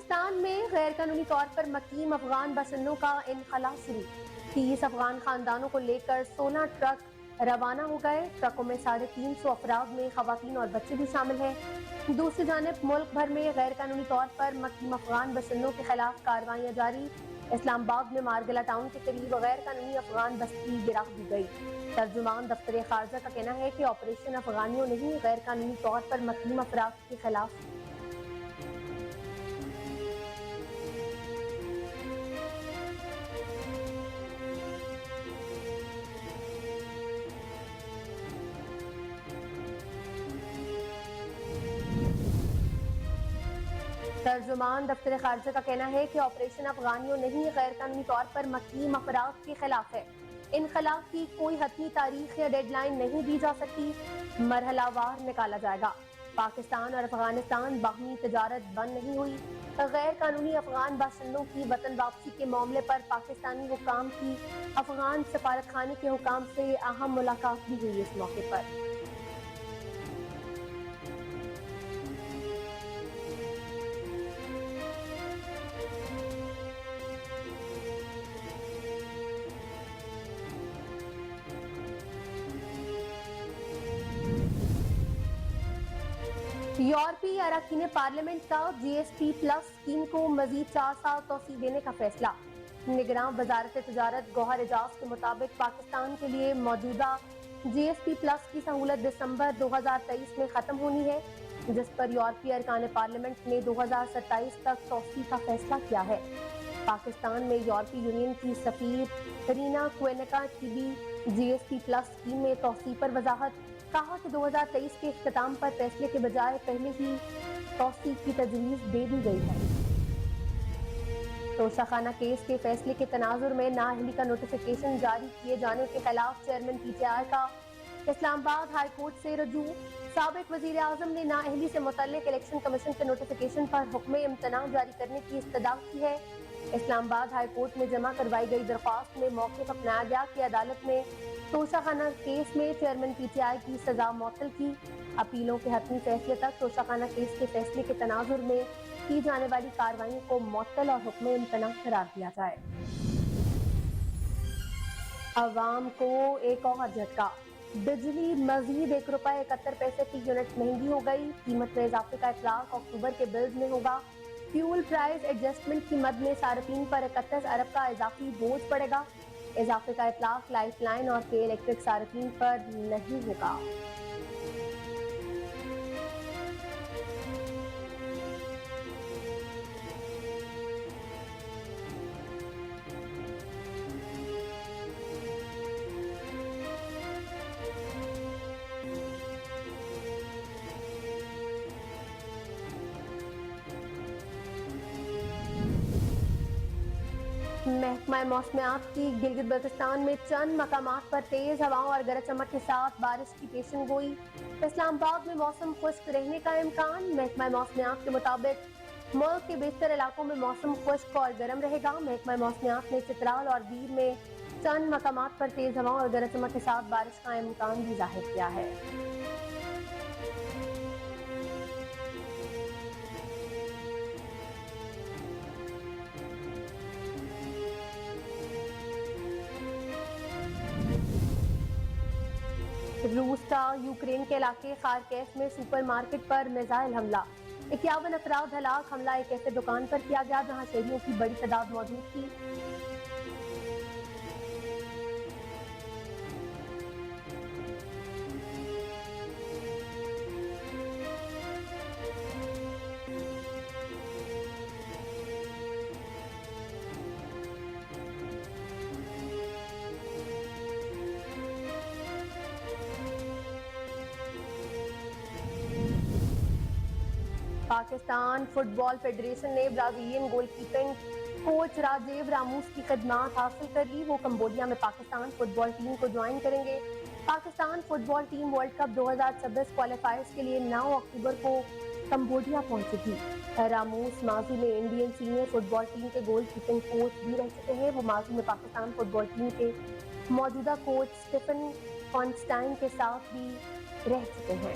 پاکستان میں غیر قانونی طور پر مقیم افغان باشندوں کا انخلا شروع۔ 30 افغان خاندانوں کو لے کر 16 ٹرک روانہ ہو گئے۔ ٹرکوں میں 350 افراد میں خواتین اور بچے بھی شامل ہیں۔ دوسری جانب ملک بھر میں غیر قانونی طور پر مقیم افغان باشندوں کے خلاف کارروائیاں جاری۔ اسلام آباد میں مارگلا ٹاؤن کے قریب غیر قانونی افغان بستی گرا دی گئی۔ ترجمان دفتر خارجہ کا کہنا ہے کہ آپریشن افغانیوں نہیں، غیر قانونی طور پر مقیم افراد کے خلاف ترجمان دفتر خارجہ کا کہنا ہے کہ آپریشن افغانیوں نہیں، غیر قانونی طور پر مقیم افراد کے خلاف ہے۔ انخلا کی کوئی حتمی تاریخ یا ڈیڈ لائن نہیں دی جا سکتی، مرحلہ وار نکالا جائے گا۔ پاکستان اور افغانستان باہمی تجارت بند نہیں ہوئی۔ غیر قانونی افغان باشندوں کی وطن واپسی کے معاملے پر پاکستانی حکام کی افغان سفارت خانے کے حکام سے اہم ملاقات بھی ہوئی۔ اس موقع پر یورپی اراکین پارلیمنٹ کا جی ایس ٹی پلس اسکیم کو مزید 4 سال توسیع دینے کا فیصلہ۔ نگراں وزارت تجارت گوہر اعجاز کے مطابق پاکستان کے لیے موجودہ جی ایس ٹی پلس کی سہولت دسمبر 2023 میں ختم ہونی ہے، جس پر یورپی ارکان پارلیمنٹ نے 2027 تک توسیع کا فیصلہ کیا ہے۔ پاکستان میں یورپی یونین کی سفیر رینا کوئنکا کی بھی جی ایس ٹی پلس اسکیم میں توسیع پر وضاحت۔ کہا کہ 2023 کے اختتام پر فیصلے کے بجائے پہلے ہی توسیع کی تجویز دے دی گئی ہے۔ توشہ خانہ کیس کے فیصلے کے تناظر میں نااہلی کا نوٹیفیکیشن جاری کیے جانے کے خلاف چیئرمین پی ٹی آئی کا اسلام آباد ہائی کورٹ سے رجوع۔ سابق وزیر اعظم نے نااہلی سے متعلق الیکشن کمیشن کے نوٹیفیکیشن پر حکم امتناع جاری کرنے کی استدعا کی ہے۔ اسلام آباد ہائی کورٹ میں جمع کروائی گئی درخواست میں موقف اپنایا گیا کہ عدالت نے توشہ خانہ کیس میں چیئرمین پی ٹی آئی کی سزا معطل کی۔ اپیلوں کے حتمی فیصلے تک توشہ خانہ کیس کے فیصلے کے تناظر میں کی جانے والی کارروائیوں کو معطل اور حکم امتناع قرار دیا جائے۔ عوام کو ایک اور جھٹکا، بجلی مزید ₹1.71 فی یونٹ مہنگی ہو گئی۔ قیمت میں اضافے کا اطلاق اکتوبر کے بلز میں ہوگا۔ فیول پرائز ایڈجسٹمنٹ کی مد میں صارفین پر 31 ارب کا اضافی بوجھ پڑے گا۔ اضافے کا اطلاق لائف لائن اور کے الیکٹرک صارفین پر نہیں ہوگا۔ محکمہ موسمیات کی گلگت بلتستان میں چند مقامات پر تیز ہواؤں اور گرج چمک کے ساتھ بارش کی پیشن گوئی۔ اسلام آباد میں موسم خشک رہنے کا امکان۔ محکمہ موسمیات کے مطابق ملک کے بیشتر علاقوں میں موسم خشک اور گرم رہے گا۔ محکمہ موسمیات نے چترال اور دیر میں چند مقامات پر تیز ہواؤں اور گرج چمک کے ساتھ بارش کا امکان بھی ظاہر کیا ہے۔ روس کا یوکرین کے علاقے خارکیف میں سپر مارکیٹ پر میزائل حملہ، 51 افراد ہلاک۔ حملہ ایک ایسے دکان پر کیا گیا جہاں شہریوں کی بڑی تعداد موجود تھی۔ پاکستان فٹ بال فیڈریشن نے برازیلین گول کیپنگ کوچ راجیو راموس کی خدمات حاصل کر لی۔ وہ کمبوڈیا میں پاکستان فٹ بال ٹیم کو جوائن کریں گے۔ پاکستان فٹ بال ٹیم ورلڈ کپ 2026 کوالیفائرز کے لیے 9 اکتوبر کو کمبوڈیا پہنچے گی۔ راموس ماضی میں انڈین سینئر فٹ بال ٹیم کے گول کیپنگ کوچ بھی رہ چکے ہیں۔ وہ ماضی میں پاکستان فٹ بال ٹیم کے موجودہ کوچ اسٹیفن فونسٹائن کے ساتھ بھی رہ چکے ہیں۔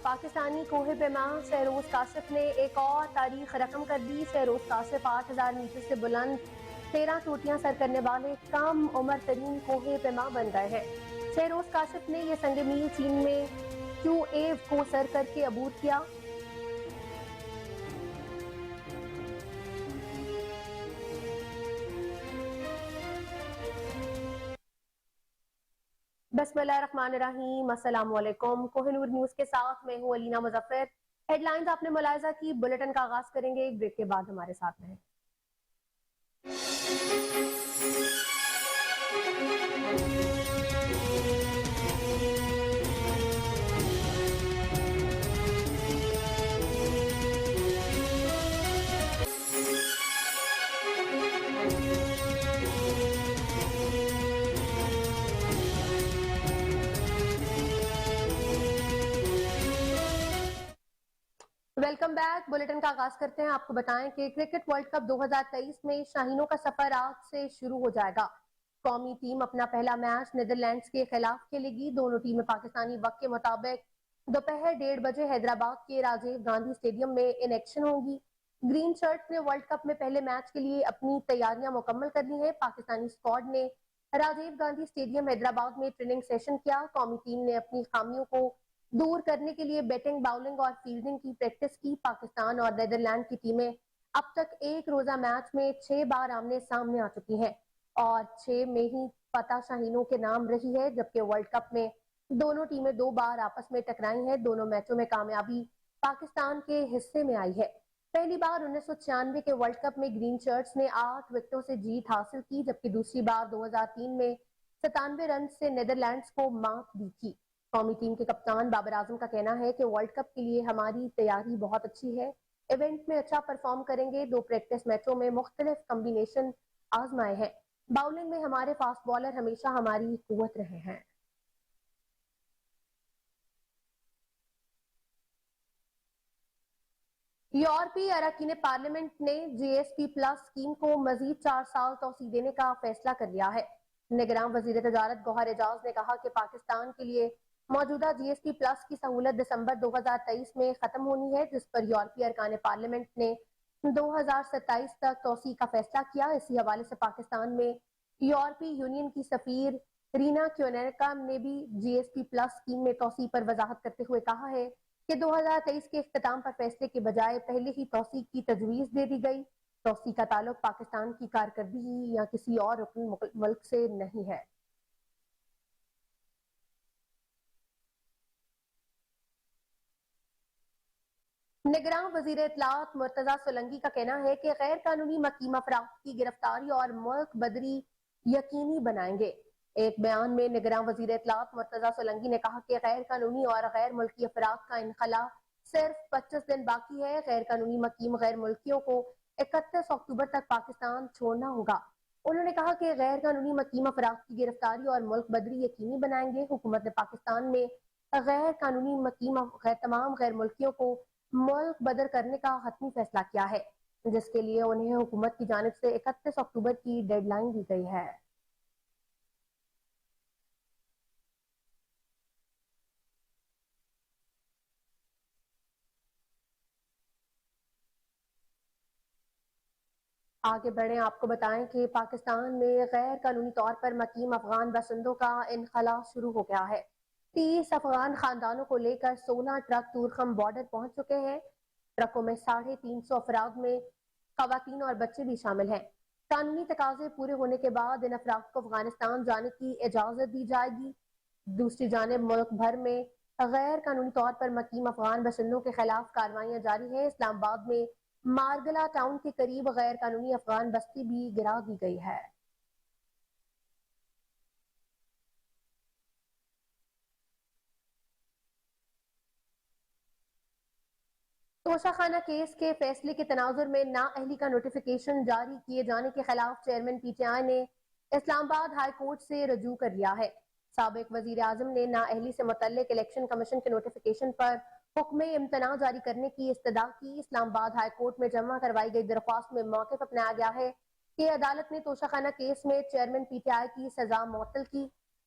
پاکستانی کوہ پیما شہروز کاشف نے ایک اور تاریخ رقم کر دی۔ شہروز کاشف 8000 میٹر سے بلند 13 چوٹیاں سر کرنے والے کم عمر ترین کوہ پیما بن گئے ہیں۔ شہروز کاشف نے یہ سنگ میل چین میں کیو ایو کو سر کر کے عبور کیا۔ بسم اللہ الرحمن الرحیم، السلام علیکم۔ کوہ نور نیوز کے ساتھ میں ہوں علینا مظفر۔ ہیڈ لائنز آپ نے ملاحظہ کی، بلیٹن کا آغاز کریں گے ایک بریک کے بعد، ہمارے ساتھ رہیں۔ Welcome back. بلیٹن کا آغاز کرتے ہیں۔ آپ کو بتائیں کہ کرکٹ ورلڈ کپ 2023 میں شاہینوں کا سفر آج سے شروع ہو جائے گا۔ قومی ٹیم اپنا پہلا میچ نیدرلینڈز کے خلاف کھیلے گی۔ دونوں ٹیمیں پاکستانی وقت کے مطابق دوپہر 1:30 بجے حیدرآباد کے راجیو گاندھی اسٹیڈیم میں ان ایکشن ہوں گی۔ گرین شرٹس نے ورلڈ کپ میں پہلے میچ کے لیے اپنی تیاریاں مکمل کر لی ہیں۔ پاکستانی اسکواڈ نے راجیو گاندھی اسٹیڈیم حیدرآباد میں ٹریننگ سیشن کیا۔ قومی ٹیم نے اپنی خامیوں کو دور کرنے کے لیے بیٹنگ، باؤلنگ اور فیلڈنگ کی پریکٹس کی۔ پاکستان اور نیدرلینڈ کی ٹیمیں اب تک ایک روزہ میچ میں 6 بار آمنے سامنے آ چکی ہیں اور 6 میں ہی فتح شاہینوں کے نام رہی ہے، جبکہ ورلڈ کپ میں دونوں ٹیمیں 2 بار آپس میں ٹکرائی ہیں۔ دونوں میچوں میں کامیابی پاکستان کے حصے میں آئی ہے۔ پہلی بار 1996 کے ورلڈ کپ میں گرین شرٹس نے 8 وکٹوں سے جیت حاصل کی، جبکہ دوسری بار 2003 میں 97 رنز سے نیدرلینڈز کو مات دی تھی۔ قومی ٹیم کے کپتان بابر اعظم کا کہنا ہے کہ ورلڈ کپ کے لیے ہماری تیاری بہت اچھی ہے، ایونٹ میں اچھا پرفارم کریں گے۔ 2 پریکٹس میچوں میں مختلف کمبینیشن آزمائے ہیں۔ باؤلنگ میں ہمارے فاسٹ بالر ہمیشہ ہماری قوت رہے ہیں۔ یورپی اراکین پارلیمنٹ نے جی ایس پی پلس اسکیم کو مزید 4 سال توسیع دینے کا فیصلہ کر لیا ہے۔ نگراں وزیر تجارت گوہر اعجاز نے کہا کہ پاکستان کے لیے موجودہ جی ایس پی پلس کی سہولت دسمبر 2023 میں ختم ہونی ہے، جس پر یورپی ارکان پارلیمنٹ نے 2027 تک توسیع کا فیصلہ کیا۔ اسی حوالے سے پاکستان میں یورپی یونین کی سفیر رینا کیونیرکا نے بھی جی ایس پی پلس اسکیم میں توسیع پر وضاحت کرتے ہوئے کہا ہے کہ 2023 کے اختتام پر فیصلے کے بجائے پہلے ہی توسیع کی تجویز دے دی گئی۔ توسیع کا تعلق پاکستان کی کارکردگی یا کسی اور رکن ملک سے نہیں ہے۔ نگراں وزیر اطلاعات مرتضی سولنگی کا کہنا ہے کہ غیر قانونی مقیم افراد کی گرفتاری اور ملک بدری یقینی بنائیں گے۔ ایک بیان میں نگراں وزیر اطلاعات مرتضی سولنگی نے کہا کہ غیر قانونی اور غیر ملکی افراد کا انخلا صرف 25 دن باقی ہے۔ غیر قانونی مقیم غیر ملکیوں کو 31 اکتوبر تک پاکستان چھوڑنا ہوگا۔ انہوں نے کہا کہ غیر قانونی مقیم افراد کی گرفتاری اور ملک بدری یقینی بنائیں گے۔ حکومت نے پاکستان میں غیر قانونی مقیم تمام غیر ملکیوں کو ملک بدر کرنے کا حتمی فیصلہ کیا ہے، جس کے لیے انہیں حکومت کی جانب سے 31 اکتوبر کی ڈیڈ لائن دی گئی ہے۔ آگے بڑھیں، آپ کو بتائیں کہ پاکستان میں غیر قانونی طور پر مقیم افغان باشندوں کا انخلا شروع ہو گیا ہے۔ 30 افغان خاندانوں کو لے کر 16 ٹرک تورخم بارڈر پہنچ چکے ہیں۔ ٹرکوں میں 350 افراد میں خواتین اور بچے بھی شامل ہیں۔ قانونی تقاضے پورے ہونے کے بعد ان افراد کو افغانستان جانے کی اجازت دی جائے گی۔ دوسری جانب ملک بھر میں غیر قانونی طور پر مقیم افغان باشندوں کے خلاف کارروائیاں جاری ہیں۔ اسلام آباد میں مارگلہ ٹاؤن کے قریب غیر قانونی افغان بستی بھی گرا دی گئی ہے۔ توشہ خانہ کیس کے فیصلے کے تناظر میں نااہلی کا نوٹیفیکیشن جاری کیے جانے کے خلاف چیئرمین پی ٹی آئی نے اسلام آباد ہائی کورٹ سے رجوع کر لیا ہے۔ سابق وزیر اعظم نے نااہلی سے متعلق الیکشن کمیشن کے نوٹیفیکیشن پر حکم امتناع جاری کرنے کی استدعا کی۔ اسلام آباد ہائی کورٹ میں جمع کروائی گئی درخواست میں موقف اپنایا گیا ہے کہ عدالت نے توشہ خانہ کیس میں چیئرمین پی ٹی آئی کی سزا معطل کی۔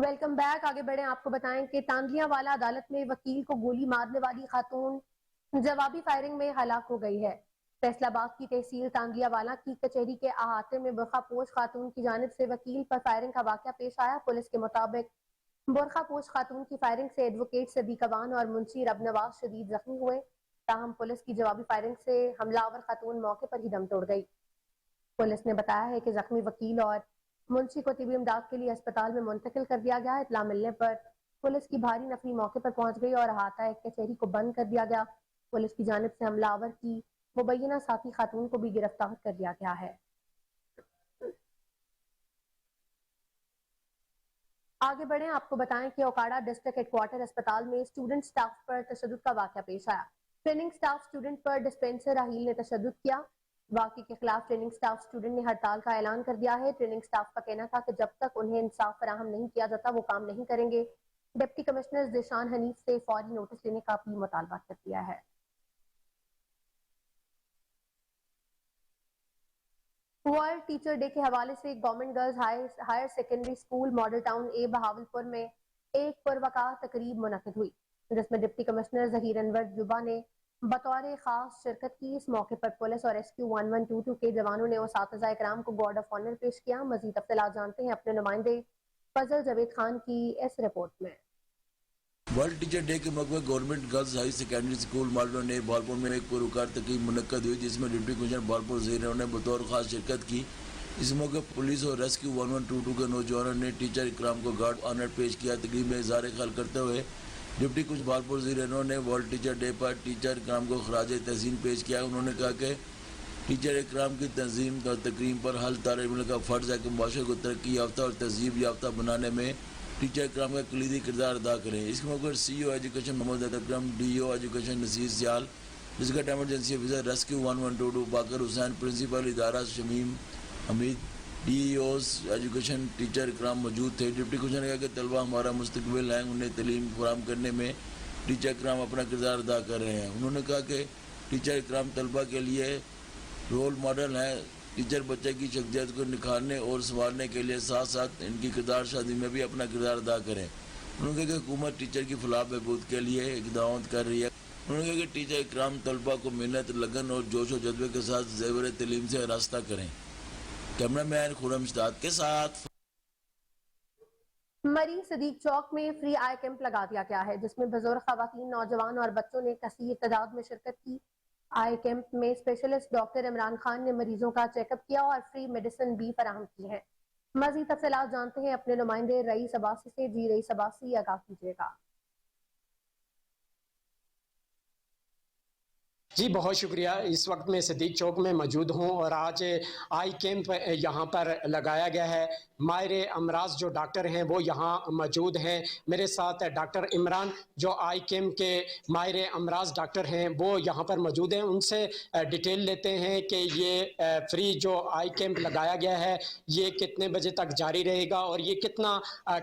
Welcome back. آگے بڑھیں. آپ کو بتائیں کہ تاندلیاں والا عدالت میں وکیل کو گولی مارنے والی خاتون جوابی فائرنگ میں ہلاک ہو گئی ہے. فیصل آباد کی تحصیل تاندلیہ والا کی کچہری کے احاطے میں برقع پوش خاتون کی جانب سے وکیل پر فائرنگ کا واقعہ پیش آیا. پولیس کے مطابق برقع پوش خاتون کی فائرنگ سے ایڈوکیٹ صدیق اوان اور منشی رب نواز شدید زخمی ہوئے. تاہم پولیس کی جوابی فائرنگ سے حملہ آور خاتون موقع پر ہی دم توڑ گئی. پولیس نے بتایا ہے کہ زخمی وکیل اور منشی کو طبی امداد کے لیے اسپتال میں منتقل کر دیا گیا. اطلاع ملنے پر پولیس کی بھاری نفری موقع پر پہنچ گئی اور احاطہ ایک کچہری کو بند کر دیا گیا. پولیس کی جانب سے حملہ آور کی مبینہ ساتھی خاتون کو بھی گرفتار کر لیا گیا ہے. آگے بڑھیں. آپ کو بتائیں کہ اوکاڑا ڈسٹرکٹ ہیڈ کوارٹر اسپتال میں اسٹوڈنٹ سٹاف پر تشدد کا واقعہ پیش آیا. ٹریننگ سٹاف اسٹوڈنٹ پر ڈسپینسر راہیل نے تشدد کیا. واقعے کے خلاف ٹریننگ سٹاف اسٹوڈنٹ نے ہڑتال کا اعلان کر دیا ہے. ٹریننگ سٹاف کا کہنا تھا کہ جب تک انہیں انصاف فراہم نہیں کیا جاتا وہ کام نہیں کریں گے. ڈپٹی کمشنر ذیشان حنیف سے فوری نوٹس لینے کا بھی مطالبہ کر دیا ہے. ورلڈ ٹیچر ڈے کے حوالے سے government girls higher secondary school model town A Bahawalpur میں ایک پروقار تقریب منعقد ہوئی جس میں ڈپٹی کمشنر ظہیر انور جوبا نے بطور خاص شرکت کی. اس موقع پر پولیس اور ریسکیو 1122 کے جوانوں نے اساتذہ اکرام کو گارڈ آف آنر پیش کیا. مزید تفصیلات جانتے ہیں اپنے نمائندے فضل جاوید خان کی اس رپورٹ میں. ورلڈ ٹیچر ڈے کے موقع پر government girls high secondary school model نے بہاولپور میں ایک پروقار تقریب منعقد ہوئی جس میں ڈپٹی کمشنر بہاولپور ظہیر انور نے بطور خاص شرکت کی. اس موقع پولیس اور ریسکیو 1122 کے نوجوانوں نے ٹیچر اکرام کو گارڈ آنر پیش کیا. تقریب میں اظہار خیال کرتے ہوئے ڈپٹی کمشنر بہاولپور ظہیر انور نے ورلڈ ٹیچر ڈے پر ٹیچر اکرام کو خراج تحسین پیش کیا. انہوں نے کہا کہ ٹیچر اکرام کی تنظیم اور تقریب پر ہر طالب علم کا فرض ہے کہ معاشرے کو ترقی یافتہ اور تہذیب یافتہ بنانے میں ٹیچر اکرام کا کلیدی کردار ادا کریں. اس موقع پر C O education Muhammad Akram, D O education Naseer Sial, district emergency officer rescue 1122 Baqir Hussain, principal ادارہ Shamim Hameed, D Os education teacher Ikram موجود تھے. ڈپٹی کمشنر نے کہا کہ طلبہ ہمارا مستقبل ہیں، انہیں تعلیم فراہم کرنے میں ٹیچر اکرام اپنا کردار ادا کر رہے ہیں. انہوں نے کہا کہ ٹیچر اکرام طلبہ کے لیے رول ماڈل ہیں. ٹیچر بچے کی شخصیت کو نکھارنے اور سنوارنے کے لیے ساتھ ساتھ ان کی کردار شادی میں بھی اپنا کردار ادا کریں. انہوں نے کہا کہ حکومت ٹیچر کی فلاح بہبود کے لیے اقدامات کر رہی ہے. انہوں نے کہا کہ ٹیچر اکرام طلبہ کو محنت، لگن اور جوش و جذبے کے ساتھ زیور تعلیم سے آراستہ کریں. کیمرہ مین خرم اشتاق کے ساتھ. مری صدیق چوک میں فری آئی کیمپ لگا دیا گیا ہے جس میں بزرگ خواتین، نوجوان اور بچوں نے کثیر تعداد میں شرکت کی. آئی کیمپ میں اسپیشلسٹ ڈاکٹر عمران خان نے مریضوں کا چیک اپ کیا اور فری میڈیسن بھی فراہم کی ہے. مزید تفصیلات جانتے ہیں اپنے نمائندے رئیس عباسی سے. جی رئیس عباسی، آگاہ کیجیے گا. جی بہت شکریہ. اس وقت میں صدیق چوک میں موجود ہوں اور آج آئی کیمپ یہاں پر لگایا گیا ہے. ماہر امراض جو ڈاکٹر ہیں وہ یہاں موجود ہیں. میرے ساتھ ڈاکٹر عمران جو آئی کیمپ کے ماہر امراض ڈاکٹر ہیں وہ یہاں پر موجود ہیں. ان سے ڈیٹیل لیتے ہیں کہ یہ فری جو آئی کیمپ لگایا گیا ہے یہ کتنے بجے تک جاری رہے گا اور یہ کتنا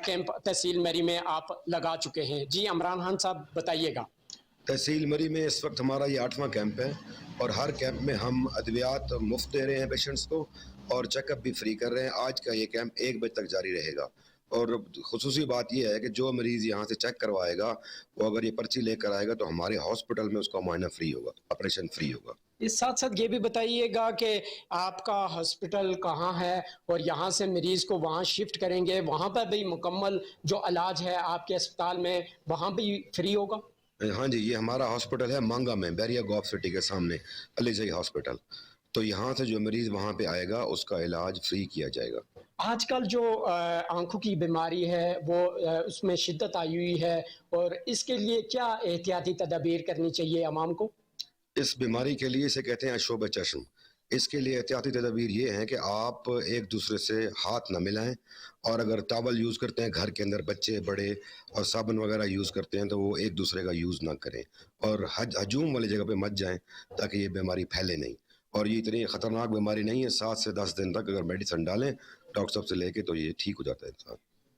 کیمپ تحصیل مری میں آپ لگا چکے ہیں. جی عمران خان صاحب بتائیے گا. تحصیل مری میں اس وقت ہمارا یہ 8واں کیمپ ہے اور ہر کیمپ میں ہم ادویات مفت دے رہے ہیں پیشنٹس کو اور چیک اپ بھی فری کر رہے ہیں. آج کا یہ کیمپ 1 بجے تک جاری رہے گا اور خصوصی بات یہ ہے کہ جو مریض یہاں سے چیک کروائے گا وہ اگر یہ پرچی لے کر آئے گا تو ہمارے ہاسپٹل میں اس کا معائنہ فری ہوگا، آپریشن فری ہوگا. اس ساتھ ساتھ یہ بھی بتائیے گا کہ آپ کا ہاسپٹل کہاں ہے اور یہاں سے مریض کو وہاں شفٹ کریں گے، وہاں پر بھی مکمل جو علاج ہے آپ کے اسپتال میں وہاں بھی فری ہوگا؟ ہاں جی، یہ ہمارا ہاسپٹل ہے مانگا میں، بیریا گوف سٹی کے سامنے علی زئی ہاسپٹل. تو یہاں سے جو مریض وہاں پہ آئے گا اس کا علاج فری کیا جائے گا. آج کل جو آنکھوں کی بیماری ہے وہ اس میں شدت آئی ہوئی ہے اور اس کے لیے کیا احتیاطی تدابیر کرنی چاہیے عوام کو؟ اس بیماری کے لیے اسے کہتے ہیں عشوب چشم. اس کے لیے احتیاطی تدابیر یہ ہیں کہ آپ ایک دوسرے سے ہاتھ نہ ملائیں اور اگر ٹاول یوز کرتے ہیں گھر کے اندر بچے بڑے اور صابن وغیرہ یوز کرتے ہیں تو وہ ایک دوسرے کا یوز نہ کریں اور ہجوم والی جگہ پہ مت جائیں تاکہ یہ بیماری پھیلے نہیں. اور یہ اتنی خطرناک بیماری نہیں ہے، 7 سے 10 دن تک اگر میڈیسن ڈالیں ڈاکٹر صاحب سے لے کے تو یہ ٹھیک ہو جاتا ہے انسان.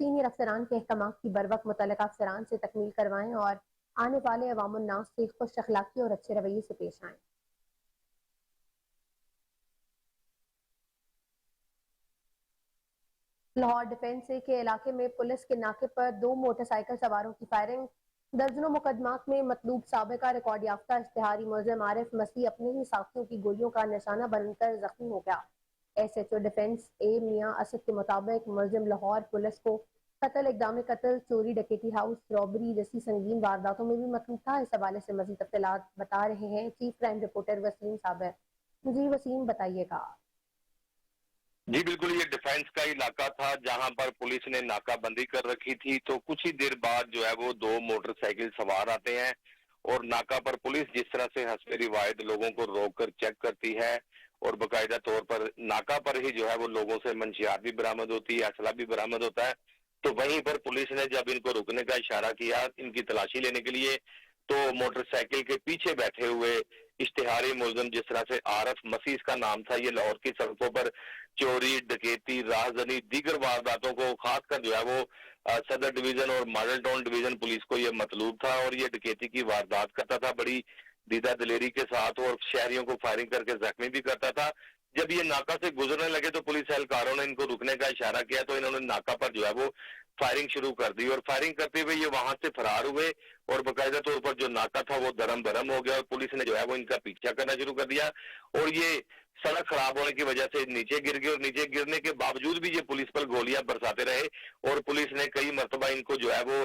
سینئر افسران کے احکامات کی بروقت متعلقہ افسران سے تکمیل کروائیں اور آنے والے عوام الناس سے خوش اخلاقی اور اچھے رویے سے پیش آئیں۔ لاہور ڈیفنس کے علاقے میں پولیس کے ناکے پر 2 موٹر سائیکل سواروں کی فائرنگ، درجنوں مقدمات میں مطلوب سابقہ ریکارڈ یافتہ اشتہاری ملزم عارف مسیح اپنے ہی ساتھیوں کی گولیوں کا نشانہ بن کر زخمی ہو گیا۔ ایس ایچ او ڈیفنس اے میاں اسد کے مطابق ملزم لاہور پولیس کو قتل، اقدام قتل، چوری، ڈکیتی، ہاؤس رابری جیسی سنگین وارداتوں میں بھی مطلوب تھا۔ اس حوالے سے مزید تفصیلات بتا رہے ہیں چیف کرائم رپورٹر وسیم صابر۔ جی وسیم، بتائیے گا۔ جی بالکل، یہ ڈیفنس کا علاقہ تھا جہاں پر پولیس نے ناکہ بندی کر رکھی تھی، تو کچھ ہی دیر بعد جو ہے وہ 2 موٹر سائیکل سوار آتے ہیں اور ناکہ پر پولیس جس طرح سے حسب روایت لوگوں کو روک کر چیک کرتی ہے اور باقاعدہ طور پر ناکہ پر ہی جو ہے وہ لوگوں سے منشیات بھی برآمد ہوتی ہے، اسلحہ بھی برآمد ہوتا ہے، تو وہیں پر پولیس نے جب ان کو رکنے کا اشارہ کیا ان کی تلاشی لینے کے لیے، تو موٹر سائیکل کے پیچھے بیٹھے ہوئے اشتہاری ملزم جس طرح سے عارف مسیح کا نام تھا، یہ لاہور کی سڑکوں پر چوری، ڈکیتی، راہزنی، دیگر وارداتوں کو خاص کر جو ہے وہ صدر ڈویژن اور ماڈل ٹاؤن ڈویژن پولیس کو یہ مطلوب تھا اور یہ ڈکیتی کی واردات کرتا تھا بڑی دیدہ دلیری کے ساتھ اور شہریوں کو فائرنگ کر کے زخمی بھی کرتا تھا۔ جب یہ ناکہ سے گزرنے لگے تو پولیس اہلکاروں نے ان کو رکنے کا اشارہ کیا تو انہوں نے ناکہ پر جو ہے وہ فائرنگ شروع کر دی اور فائرنگ کرتے ہوئے یہ وہاں سے فرار ہوئے اور باقاعدہ طور پر جو ناکہ تھا وہ درم برم ہو گیا اور پولیس نے جو ہے وہ ان کا پیچھا کرنا شروع کر دیا اور یہ سڑک خراب ہونے کی وجہ سے نیچے گر گئے اور نیچے گرنے کے باوجود بھی یہ پولیس پر گولیاں برساتے رہے اور پولیس نے کئی مرتبہ ان کو جو ہے وہ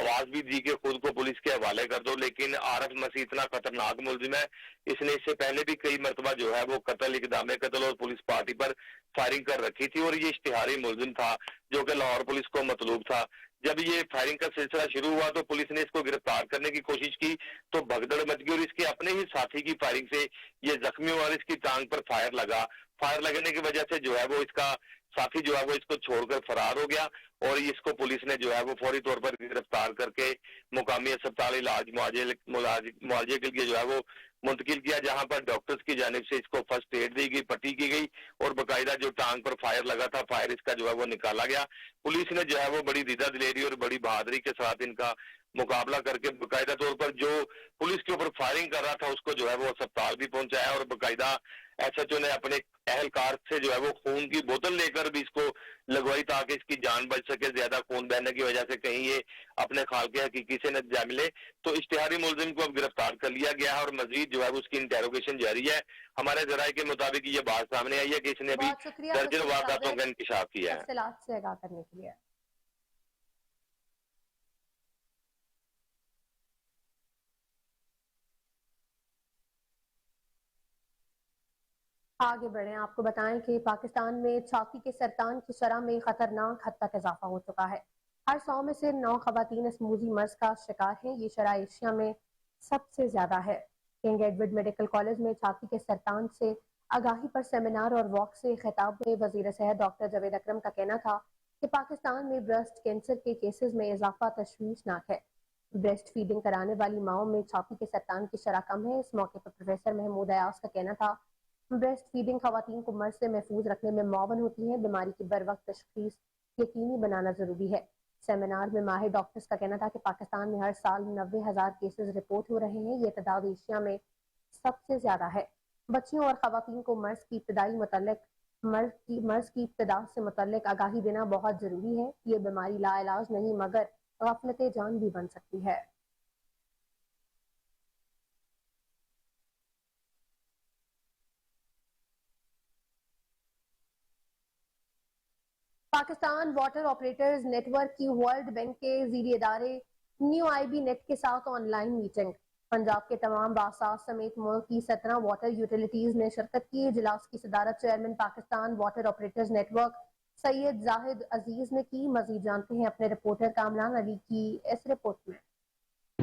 آواز بھی دی کہ خود کو پولیس کے حوالے کر دو، لیکن عارف مسیح اتنا خطرناک ملزم ہے، اس نے اس سے پہلے بھی کئی مرتبہ جو ہے وہ قتل، اقدام قتل اور پولیس پارٹی پر فائرنگ کر رکھی تھی اور یہ اشتہاری ملزم تھا جو کہ لاہور پولیس کو مطلوب تھا۔ جب یہ فائرنگ کا سلسلہ شروع ہوا تو پولیس نے اس کو گرفتار کرنے کی کوشش کی تو بھگدڑ مچ گئی اور اس کے اپنے ہی ساتھی کی فائرنگ سے یہ زخمی ہوا اور اس کی ٹانگ پر فائر لگنے کی وجہ سے جو ہے وہ اس کا ساتھی جو ہے وہ اس کو چھوڑ کر فرار ہو گیا اور اس کو پولیس نے جو ہے وہ فوری طور پر گرفتار کر کے مقامی اسپتال علاج معالجے کے لیے جو ہے وہ منتقل کیا، جہاں پر ڈاکٹرز کی جانب سے اس کو فرسٹ ایڈ دی گئی، پٹی کی گئی اور باقاعدہ جو ٹانگ پر فائر لگا تھا فائر اس کا جو ہے وہ نکالا گیا۔ پولیس نے جو ہے وہ بڑی دیدہ دلیری اور بڑی بہادری کے ساتھ ان کا مقابلہ کر کے باقاعدہ طور پر جو پولیس کے اوپر فائرنگ کر رہا تھا اس کو جو ہے وہ اسپتال بھی پہنچایا اور باقاعدہ ایس ایچ او نے اپنے اہلکار سے جو ہے وہ خون کی بوتل لے کر بھی اس کو لگوائی تاکہ اس کی جان بچ سکے، زیادہ خون بہنے کی وجہ سے کہیں یہ اپنے خال کے حقیقی سے نہ جا ملے۔ تو اشتہاری ملزم کو اب گرفتار کر لیا گیا ہے اور مزید جو ہے اس کی انٹیروگیشن جاری ہے۔ ہمارے ذرائع کے مطابق یہ بات سامنے آئی ہے کہ اس نے ابھی درجن وارداتوں کا انکشاف کیا ہے۔ تفصیلات سے آگاہ کرنے کے لیے آگے بڑھیں۔ آپ کو بتائیں کہ پاکستان میں چھاتی کے سرطان کی شرح میں خطرناک حد تک اضافہ ہو چکا ہے۔ ہر 100 میں سے 9 خواتین اس موذی مرض کا شکار ہیں۔ یہ شرح ایشیا میں سب سے زیادہ ہے۔ کنگ ایڈورڈ میڈیکل کالج میں چھاتی کے سرطان سے آگاہی پر سیمینار اور واک سے خطاب میں وزیر صحت ڈاکٹر جاوید اکرم کا کہنا تھا کہ پاکستان میں بریسٹ کینسر کے کیسز میں اضافہ تشویشناک ہے۔ بریسٹ فیڈنگ کرانے والی ماؤں میں چھاتی کے سرطان کی شرح کم ہے۔ اس موقع پر پروفیسر محمود ایاز کا کہنا تھا بریسٹ فیڈنگ خواتین کو مرض سے محفوظ رکھنے میں معاون ہوتی ہے۔ بیماری کی بروقت تشخیص یقینی بنانا ضروری ہے۔ سیمینار میں ماہر ڈاکٹرز کا کہنا تھا کہ پاکستان میں ہر سال 90,000 کیسز رپورٹ ہو رہے ہیں۔ یہ تعداد ایشیا میں سب سے زیادہ ہے۔ بچیوں اور خواتین کو مرض کی ابتدا سے متعلق آگاہی دینا بہت ضروری ہے۔ یہ بیماری لا علاج نہیں مگر غفلت جان بھی بن سکتی ہے۔ Pakistan water operators network کی ورلڈ بینک کے زیر ادارے نیو آئی بی نیٹ کے ساتھ آن لائن میٹنگ۔ پنجاب کے تمام باساز سمیت ملک کی 17 واٹر یوٹیلیٹیز نے شرکت کی۔ اجلاس کی صدارت chairman Pakistan water operators network Syed Zahid Aziz نے کی۔ مزید جانتے ہیں اپنے رپورٹر کامران علی کی اس رپورٹ میں۔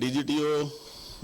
DGTO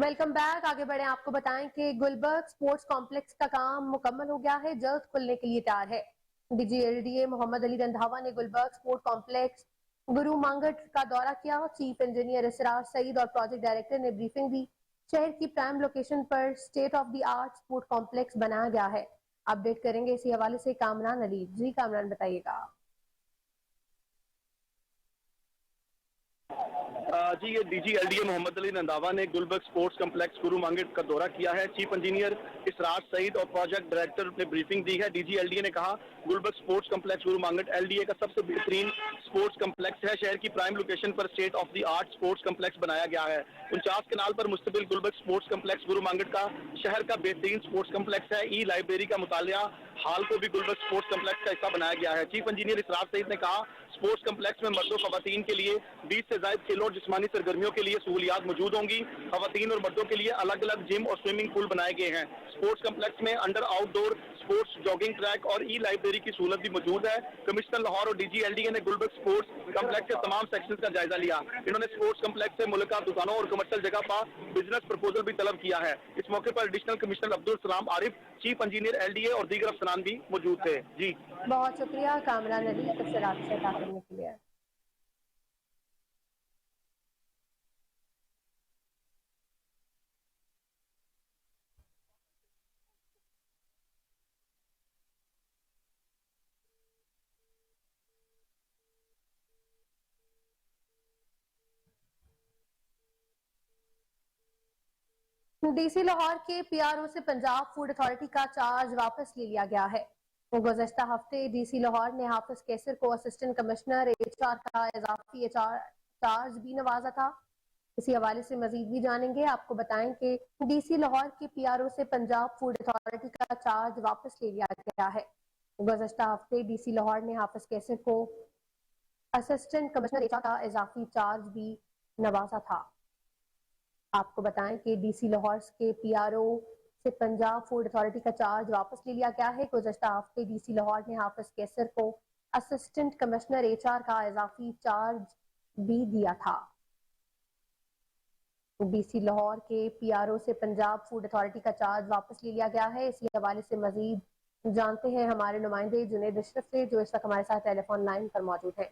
welcome back. آگے بڑھیں. آپ کو بتائیں کہ گلبرگ سپورٹس کمپلیکس کا کام مکمل ہو گیا ہے, جلد کھلنے کے لیے تیار ہے. D G L D A Muhammad Ali Randhawa نے گلبرگ سپورٹ کمپلیکس گرو مانگٹ کا دورہ کیا. چیف انجینئر اسرار سعید اور پروجیکٹ ڈائریکٹر نے بریفنگ دی. شہر کی پرائم لوکیشن پر state of the art sport complex بنایا گیا ہے. اپڈیٹ کریں گے اسی حوالے سے کامران علی. جی کامران, بتائیے گا. جی, یہ D G L D A Muhammad Ali Randhawa نے گلبرگ سپورٹس کمپلیکس گرو مانگٹ کا دورہ کیا ہے. چیف انجینئر اسرار سعید اور پروجیکٹ ڈائریکٹر نے بریفنگ دی ہے. D G L D A نے کہا Gulberg sports complex Guru Mangat L D A کا سب سے بہترین سپورٹس کمپلیکس ہے. شہر کی پرائم لوکیشن پر state of the art sports complex بنایا گیا ہے. 49 کنال پر مشتمل گلبرگ سپورٹس کمپلیکس گرو مانگٹ کا شہر کا بہترین سپورٹس کمپلیکس ہے. ای لائبریری کا مطالعہ ہال کو بھی گلبرگ سپورٹس کمپلیکس کا حصہ بنایا گیا ہے. چیف انجینئر اسرار سعید نے کہا سپورٹس کمپلیکس میں مرد و خواتین کے لیے 20 سے زائد کھیلوں اور جسمانی سرگرمیوں کے لیے سہولیات موجود ہوں گی. خواتین اور مردوں کے لیے الگ الگ جم اور سوئمنگ پول بنائے گئے ہیں. سپورٹس کمپلیکس میں انڈر آؤٹ ڈور سپورٹس جاگنگ ٹریک اور ای لائبریری کی سہولت بھی موجود ہے. کمشنر لاہور اور D G L D A نے گلبرگ سپورٹس کمپلیکس کے تمام سیکشنز کا جائزہ لیا. انہوں نے سپورٹس کمپلیکس سے ملکہ دکانوں اور کمرشل جگہ پر بزنس پرپوزل بھی طلب کیا ہے. اس موقع پر additional commissioner Abdussalam Arif, chief engineer L D A اور دیگر افسران بھی موجود تھے. جی بہت شکریہ کامران علی تفصیلات سے عطا کرنے کے لیے. ڈی سی لاہور کے پی آر او سے پنجاب فوڈ اتھارٹی کا چارج واپس لے لیا گیا ہے. گزشتہ ہفتے ڈی سی لاہور نے حافظ کیسر کو اسسٹنٹ کمشنر ایچ آر کا اضافی چارج بھی نوازا تھا. اسی حوالے سے مزید بھی جانیں گے. آپ کو بتائیں کہ ڈی سی لاہور کے پی آر او سے پنجاب فوڈ اتھارٹی کا چارج واپس لے لیا گیا ہے. گزشتہ ہفتے ڈی سی لاہور نے حافظ کیسر کو اسسٹنٹ کمشنر ایچ آر کا اضافی چارج بھی نوازا تھا. آپ کو بتائیں کہ ڈی سی لاہور کے پی آر او سے پنجاب فوڈ اتھارٹی کا چارج واپس لے لیا گیا ہے. گزشتہ ہفتے ڈی سی لاہور نے حافظ کیسر کو اسسٹنٹ کمشنر ایچ آر کا اضافی چارج بھی دیا تھا. ڈی سی لاہور کے پی آر او سے پنجاب فوڈ اتھارٹی کا چارج واپس لے لیا گیا ہے. اسی حوالے سے مزید جانتے ہیں ہمارے نمائندے جنید اشرف سے, جو اس وقت ہمارے ساتھ ٹیلی فون لائن پر موجود ہیں.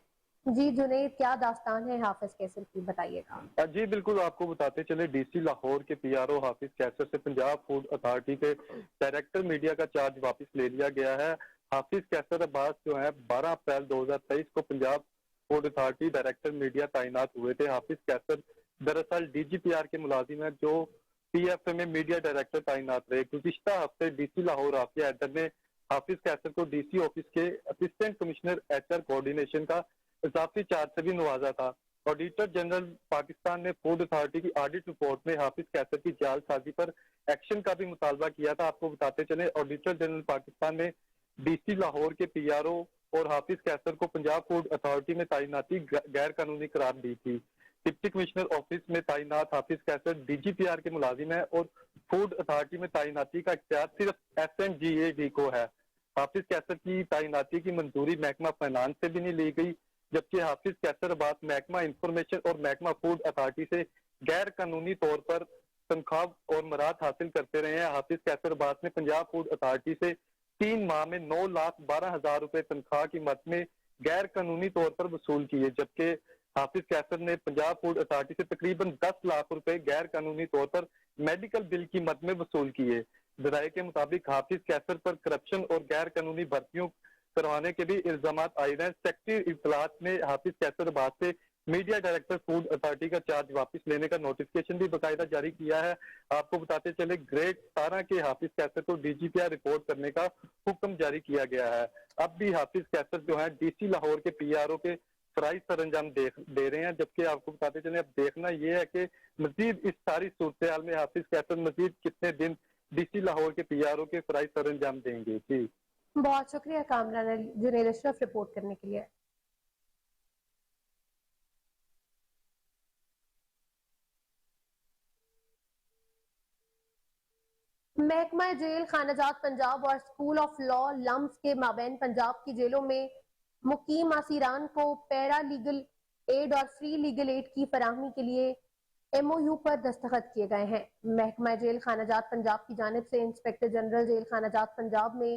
جی جنید, کیا داستان ہے حافظ کیسر کی, بتائیے گا. جی بالکل, آپ کو بتاتے چلے ڈی سی لاہور کے پی آر او حافظ کیسر سے پنجاب فوڈ اتھارٹی کے ڈائریکٹر میڈیا کا چارج واپس لے لیا گیا ہے. حافظ کیسر عباس جو ہے 12 اپریل 2023 کو Punjab food authority director media تعینات ہوئے تھے. حافظ کیسر دراصل ڈی جی پی آر کے ملازم ہیں جو پی ایف اے میں میڈیا ڈائریکٹر تعینات رہے. گزشتہ ہفتے ڈی سی لاہور رافیہ حیدر نے حافظ کیسر کو ڈی سی آفس کے assistant commissioner H R coordination کا اضافی چارج سے بھی نوازا تھا. آڈیٹر جنرل پاکستان نے فوڈ اتھارٹی کی آڈٹ رپورٹ میں حافظ کیسر کی جعل سازی پر ایکشن کا بھی مطالبہ کیا تھا. آپ کو بتاتے چلے آڈیٹر جنرل پاکستان نے ڈی سی لاہور کے پی آر او اور حافظ کیسر کو پنجاب فوڈ اتھارٹی میں تعیناتی غیر قانونی قرار دی تھی. ڈپٹی کمشنر آفس میں تعینات حافظ کیسر ڈی جی پی آر کے ملازم ہے اور فوڈ اتھارٹی میں تعیناتی کا اختیار صرف ایس این جی اے ڈی کو ہے. حافظ کیسر کی تعیناتی کی منظوری محکمہ فائنانس سے بھی نہیں لی گئی, جبکہ حافظ کیسر عباس محکمہ انفارمیشن اور محکمہ فوڈ اتھارٹی سے غیر قانونی طور پر تنخواہ اور مراد حاصل کرتے رہے ہیں. حافظ کیسر عباس نے پنجاب فوڈ اتھارٹی سے 3 ماہ میں 9,12,000 روپے تنخواہ کی مد میں غیر قانونی طور پر وصول کیے, جبکہ حافظ کیسر نے پنجاب فوڈ اتھارٹی سے تقریباً 10 لاکھ روپے غیر قانونی طور پر میڈیکل بل کی مد میں وصول کیے. ذرائع کے مطابق حافظ کیسر پر کرپشن اور غیر قانونی بھرتیوں کروانے کے بھی الزامات عائد ہیں. سیکرٹری اطلاعات نے حافظ کیسر عباس سے میڈیا ڈائریکٹر فوڈ اتھارٹی کا چارج واپس لینے کا نوٹیفکیشن بھی باقاعدہ جاری کیا ہے. آپ کو بتاتے چلے گریڈ 17 کے حافظ کیسر کو D G P R report کرنے کا حکم جاری کیا گیا ہے. اب بھی حافظ کیسر جو ہیں ڈی سی لاہور کے پی آر او کے فرائض سر انجام دے رہے ہیں, جبکہ آپ کو بتاتے چلیں اب دیکھنا یہ ہے کہ مزید اس ساری صورتحال میں حافظ کیسر مزید کتنے دن ڈی سی لاہور کے پی آر او کے فرائض سر انجام دیں گے. جی بہت شکریہ کامران علی جنید اشرف رپورٹ کرنے کے لیے. محکمہ جیل خانہ جات پنجاب اور اسکول آف لا لمس کے مابین پنجاب کی جیلوں میں مقیم اسیران کو پیرا لیگل ایڈ اور فری لیگل ایڈ کی فراہمی کے لیے MOU پر دستخط کیے گئے ہیں۔ محکمہ جیل خانہ جات پنجاب کی جانب سے انسپیکٹر جنرل جیل خانہ جات پنجاب میں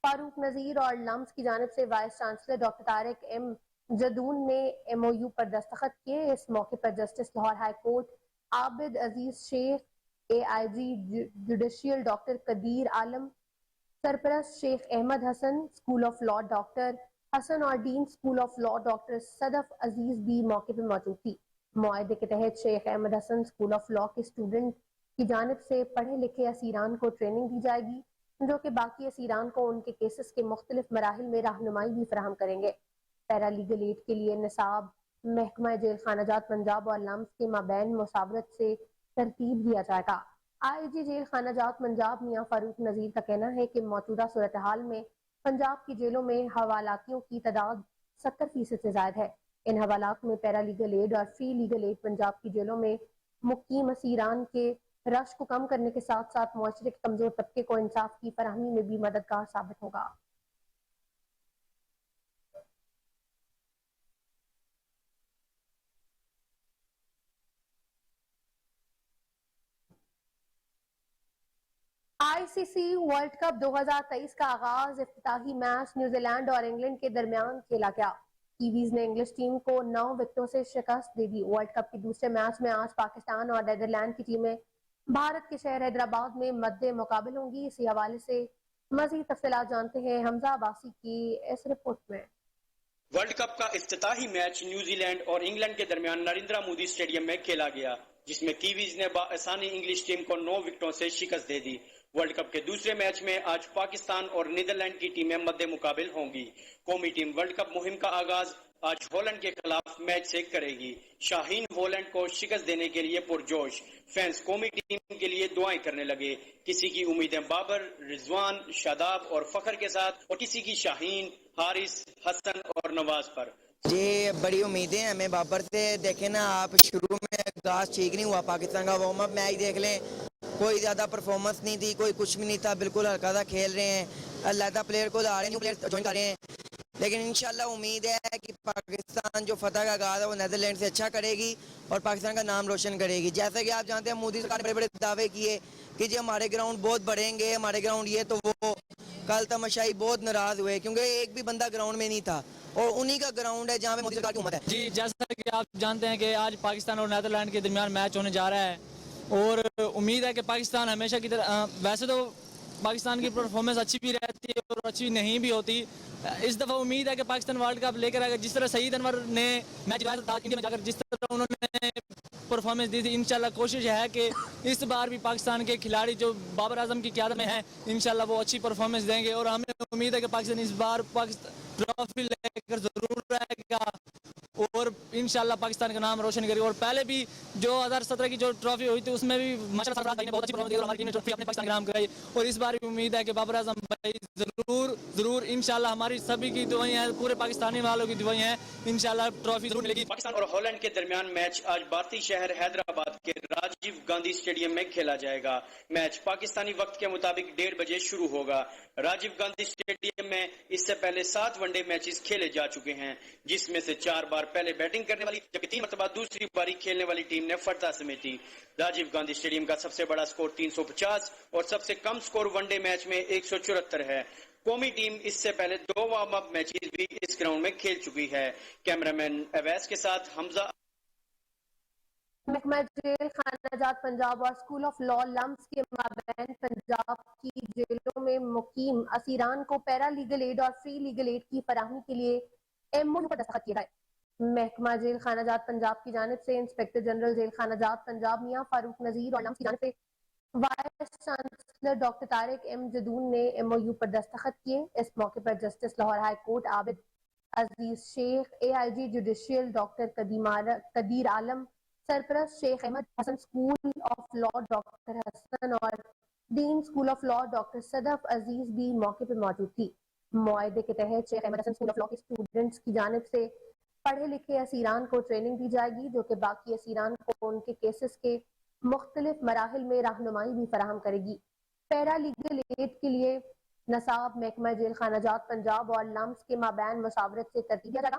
فاروق نذیر اور لمس کی جانب سے vice chancellor doctor Tariq M Jadoon نے MOU پر دستخط کیے۔ اس موقع پر جسٹس لاہور ہائی کورٹ عابد عزیز شیخ، AIG جوڈیشل ڈاکٹر قدیر عالم، سرپرست شیخ احمد حسن اسکول آف لاء ڈاکٹر حسن اور ڈین اسکول آف لاء ڈاکٹر صدف عزیز بھی موقع پر موجود تھی۔ معاہدے کے تحت شیخ احمد حسن اسکول آف لاء کے اسٹوڈنٹ کی جانب سے پڑھے لکھے اسیران کو ٹریننگ دی جائے گی، جو کہ باقی اسیران کو ان کے کیسز کے مختلف مراحل میں رہنمائی بھی فراہم کریں گے۔ پیرا لیگل ایڈ کے لیے نصاب محکمہ جیل خانہ جات پنجاب اور لمس کے مابین مشاورت سے ترتیب دیا جائے گا۔ AIG جیل خانہ جات پنجاب میاں فاروق نذیر کا کہنا ہے کہ موجودہ صورتحال میں پنجاب کی جیلوں میں حوالاتیوں کی تعداد 70% سے زائد ہے۔ ان حوالات میں پیرا لیگل ایڈ اور فری لیگل ایڈ پنجاب کی جیلوں میں مقیم اسیران کے رش کو کم کرنے کے ساتھ ساتھ معاشرے کے کمزور طبقے کو انصاف کی فراہمی میں بھی مددگار ثابت ہوگا۔ ICC ورلڈ کپ 2023 کا آغاز افتتاحی میچ نیوزی لینڈ اور انگلینڈ کے درمیان کھیلا گیا۔ کیویز نے انگلش ٹیم کو 9 وکٹوں سے شکست دے دی۔ ورلڈ کپ کے دوسرے میچ میں آج پاکستان اور نیدرلینڈ کی ٹیمیں بھارت کے شہر حیدرآباد میں مد مقابل ہوں گی۔ اسی حوالے سے مزید تفصیلات جانتے ہیں حمزہ عباسی کی اس رپورٹ میں۔ ورلڈ کپ کا افتتاحی میچ نیوزی لینڈ اور انگلینڈ کے درمیان نریندرا مودی اسٹیڈیم میں کھیلا گیا، جس میں کیویز نے بآسانی انگلش ٹیم کو 9 وکٹوں سے شکست دے دی۔ ورلڈ کپ کے دوسرے میچ میں آج پاکستان اور نیدرلینڈ کی ٹیمیں مد مقابل ہوں گی۔ قومی ٹیم ورلڈ کپ مہم کا آغاز آج ہالینڈ کے خلاف میچ سے کرے گی۔ شاہین ہالینڈ کو شکست دینے کے لیے پرجوش، فینس قومی ٹیم کے لیے دعائیں کرنے لگے۔ کسی کی امیدیں بابر، رضوان، شاداب اور فخر کے ساتھ، اور کسی کی شاہین، حارث، حسن اور نواز پر۔ جی بڑی امیدیں ہیں ہمیں بابر سے۔ دیکھیں نا آپ، شروع میں آغاز ٹھیک نہیں ہوا، پاکستان کا وارم اپ میچ دیکھ لیں، کوئی زیادہ پرفارمنس نہیں تھی، کوئی کچھ بھی نہیں تھا، بالکل ہلکا سا کھیل رہے ہیں، علیحدہ پلیئر کو لا رہے ہیں، نیو پلیئر جوائن کر رہے ہیں، لیکن انشاءاللہ امید ہے کہ پاکستان جو فتح کا آغاز ہے وہ نیدرلینڈ سے اچھا کرے گی اور پاکستان کا نام روشن کرے گی۔ جیسا کہ آپ جانتے ہیں مودی سرکار نے بڑے بڑے دعوے کیے کہ جی ہمارے گراؤنڈ بہت بڑھیں گے، ہمارے گراؤنڈ یہ، تو وہ کل تماشائی بہت ناراض ہوئے کیونکہ ایک بھی بندہ گراؤنڈ میں نہیں تھا، اور انہی کا گراؤنڈ ہے جہاں پہ مودی سرکار کی حکومت ہے۔ جی جیسا کہ آپ جانتے ہیں کہ آج پاکستان اور نیدرلینڈ کے درمیان میچ ہونے جا رہا ہے، اور امید ہے کہ پاکستان ہمیشہ کی طرح، ویسے تو پاکستان کی پرفارمنس اچھی بھی رہتی ہے اور اچھی نہیں بھی ہوتی، اس دفعہ امید ہے کہ پاکستان ورلڈ کپ لے کر آئے گا۔ جس طرح سعید انور نے میچ انڈیا میں جا کر جس طرح انہوں نے پرفارمنس دی تھی، انشاءاللہ کوشش ہے کہ اس بار بھی پاکستان کے کھلاڑی جو بابر اعظم کی قیادت میں ہیں انشاءاللہ وہ اچھی پرفارمنس دیں گے، اور ہمیں امید ہے کہ پاکستان اس بار ٹرافی لے کر ضرور رہے گا اور انشاءاللہ پاکستان کا نام روشن کرے گا۔ اور پہلے بھی جو 2017 کی جو ٹرافی ہوئی تھی اس میں بھی ماشاءاللہ سرفراز بھائی نے بہت اچھی پرفارمنس دی اور ہماری ٹیم نے ٹرافی اپنے پاکستان کے نام کرائی، اور اس بار بھی امید ہے کہ بابر اعظم بھائی ضرور انشاءاللہ ہماری سبھی کی دعائیں ہیں، پورے پاکستانی والوں کی دعائیں ہیں، انشاءاللہ ٹرافی ضرور ملے گی۔ پاکستان اور ہالینڈ کے درمیان میچ آج بھارتی شہر حیدرآباد کے راجیو گاندھی اسٹیڈیم میں کھیلا جائے گا۔ میچ پاکستانی وقت کے مطابق 1:30 بجے شروع ہوگا۔ راجیو گاندھی اسٹیڈیم میں اس سے پہلے 7 ون ڈے میچز کھیلے جا چکے ہیں، جس میں سے 4 بار پہلے بیٹنگ کرنے والی جبکہ 3 مرتبہ دوسری باری کھیلنے والی ٹیم نے فتح سمیٹی۔ راجیو گاندھی اسٹیڈیم کا سب سے بڑا سکور 350 اور سب سے کم سکور ون ڈے میچ میں 174 ہے۔ قومی ٹیم اس سے پہلے 2 وارم اپ میچز بھی اس گراؤنڈ میں کھیل چکی ہے۔ کیمرامین اویس کے ساتھ حمزہ۔ محکمہ جیل خانہ جات پنجاب اور اسکول آف لاء لمس کے مابین پنجاب کی جیلوں میں مقیم اسیران کو پیرا لیگل ایڈ اور فری لیگل ایڈ کی فراہمی کے لیے MOU پر دستخط کیے گئے۔ محکمہ جیل خانہ جات پنجاب کی جانب سے انسپیکٹر جنرل جیل خانہ جات پنجاب میاں فاروق نذیر اور لمس کی جانب سے vice chancellor doctor Tariq M Jadoon نے MOU پر دستخط کیے۔ اس موقع پر جسٹس لاہور ہائی کورٹ عابد عزیز شیخ، AIG جوڈیشل ڈاکٹر قدیر عالم، سرپرست شیخ احمد حسن اسکول آف لاء ڈاکٹر حسن اور ڈین اسکول آف لاء ڈاکٹر صدف عزیز بھی موقع پر موجود تھی۔ معاہدے کے تحت شیخ احمد حسن اسکول آف لاء کے اسٹوڈنٹس کی جانب سے پڑھے لکھے اسیران کو ٹریننگ دی جائے گی، جو کہ باقی اسیران کو ان کے کیسز کے مختلف مراحل میں رہنمائی بھی فراہم کرے گی۔ پیرا لیگل ایڈ کے لیے نصاب محکمہ جیل خانہ جات پنجاب اور لمس کے مابین مشاورت سے ترتیب دیا جائے گا۔